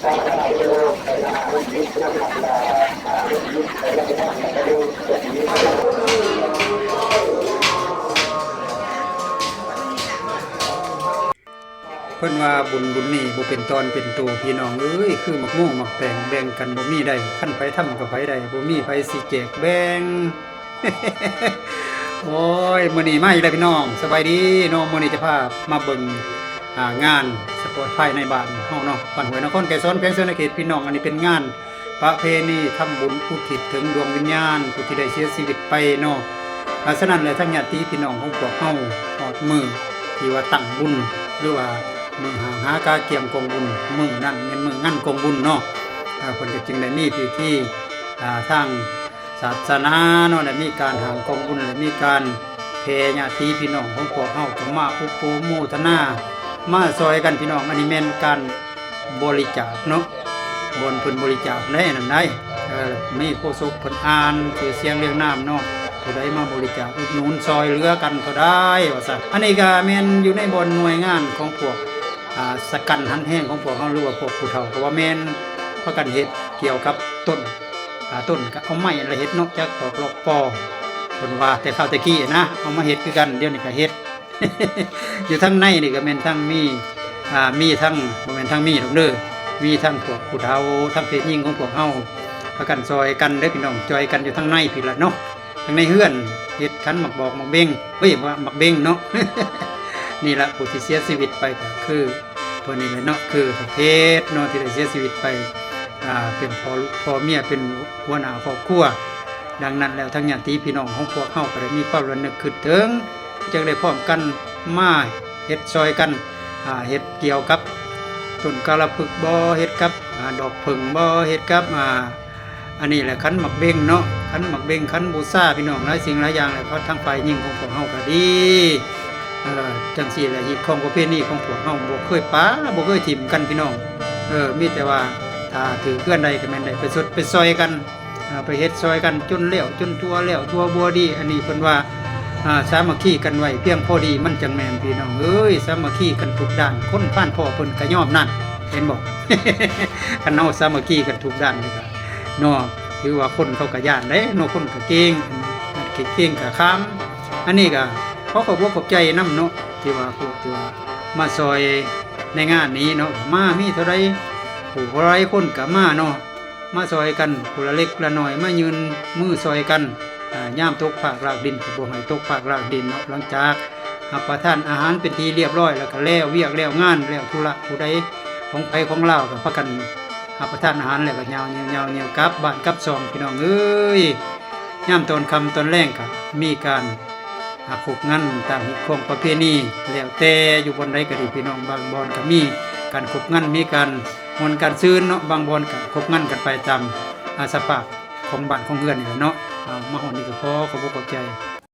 เพิ่นว่าบุญนี่บ่เป็นตอนเป็นตัวพี่น้องเอ้ยคือหมักม่วงหมักแตงแบ่งกันบ่มีได้คันไผทำกับไผได้บ่มีไผสิแจกแบ่ง โอ้ยมื้อนี้มาอีกแล้วพี่น้องสบายดีเนาะมื้อนี้จะพามาเบิ่งงานสปอร์ตภายในบ้านเฮาเนาะบ้านห้วยนครไกรสอนเพียงเสนเขตพี่น้องอันนี้เป็นงานประเพณีทำบุญอุทิศถึงดวงวิญญาณผู้ที่ได้เสียชีวิตไปเนาะฉะนั้นแล้วทั้งญาติพี่น้องของพวกเฮาฮอดมื้อที่ว่าตั้งบุญหรือว่ามือหากาเกี่ยมกองบุญมือนั่นเป็นมืองั้นกองบุญเนาะคนก็จึงได้มีพิธีทางศาสนาเนาะได้มีการหางกองบุญได้มีการเพญาติพี่น้องของพวกเฮาก็มาอุปโมทนามาซอยกันพี่น้องอันนี้แม่นการบริจาคเนาะบนเพิ่นบริจาคได้นั่นได้มีโฆษกเพิ่นอ่านชื่อเสียงเรียงนามเนาะผู้ใดมาบริจาคอุดหนุนซอยเหลือกันก็ได้ว่าซั่นอันนี้ก็แม่นอยู่ในบนหน่วยงานของพวกสกันหันแห้งของพวกเขาหรือว่าพวกผู้เฒ่าเพราะว่าแม่นพากันเฮ็ดเกี่ยวกับต้นก็เอาไม้อะไรเฮ็ดนอกจากตอกลอกปอเพิ่นว่าแต่ข้าวตะกี้นะเอามาเฮ็ดคือกันเดี๋ยวนี้ก็เฮ็ด อยู่ทั้งในนี่ก็แม่นทั้งมีทั้งบ่แม่นทั้งมีดอกเด้อมีทั้งพวกผู้เฒ่าทั้งเพศหญิงของพวกเฮาพากันซอยกันเด้อพี่น้องจอยกันอยู่ทั้งในพี่ละเนาะทั้งในเฮือนเฮ็ดขันหมักบอกหมักเบงว่าหมักเบงเนาะ นี่ละผู้ที่เสียชีวิตไปก็คือเพิ่นนี่แหละเนาะคือประเภทเนาะที่ได้เสียชีวิตไปเป็นพ่อเมียเป็นหัวหน้าครอบครัวดังนั้นแล้วทั้งญาติพี่น้องของพวกเฮาก็ได้มีความระลึกคิดถึงจึงได้พร้อมกันมาเฮ็ดซอยกันเฮ็ดเกี่ยวกับต้นกาลพึกษ์บ่เฮ็ดกับดอกผึ้งบ่เฮ็ดกับอันนี้แหละขันหมักเบงเนาะขันหมักเบงขันบูชาพี่น้องหลายสิ่งหลายอย่างเลยเพราะทั้งฝ่ายหญิงของพวกเฮาก็ดีจังซี่แหละฮีตของประเพณีของพวกเฮาบ่เคยป้าบ่เคยถิ่มกันพี่น้องมีแต่ว่าถ้าถือเพื่อนใดก็แม่นได้ไปสดไปซอยกันไปเฮ็ดซอยกันจนแล้วจนทั่วแล้วทั่วบัวดีอันนี้เพิ่นว่าสามัคคีกันไว้เพียงพอดีมันจังแม่นพี่น้องเอ้ยสามัคคีกันทุกด้านคนผ่านพ่อเพิ่นก็ยอมนั่นเห็นบ่ คันเฮาสามัคคีกันทุกด้านเลยก็เนาะถือว่าคนเขาก็ย่านเด้เนาะคนก็เก่งก็ค้ามอันนี้ก็เขาก็บ่ขอบใจนำเนาะที่ว่าพวกที่ว่ามาซอยในงานนี้เนาะมามีเท่าใดผู้หลายคนก็มาเนาะมาซอยกันผู้ละเล็กละน้อยมายืนมือซอยกันยามตกภาครากดินก็บ่ให้ตกภาครากดินเนาะหลังจากรับประทานอาหารเป็นที่เรียบร้อยแล้วก็แล้วเวียกแล้วงานแล้วธุระผู้ใดของไผของลาวก็พากันรับประทานอาหารแล้วก็ยาวกลับบ้านกลับซองพี่น้องเอ้ยยามตอนค่ำตอนแลงก็มีการขบงั้นตามของประเพณีแล้วแต่อยู่บนใดก็ดีพี่น้องบางบอนก็มีการขบงั้นมีการมนการซื้อเนาะบางบอนก็ขบงั้นกันไปตามสภาพของบ้านของเฮือนนี่แหละเนาะมาหอดนี่ก็ขอบใจ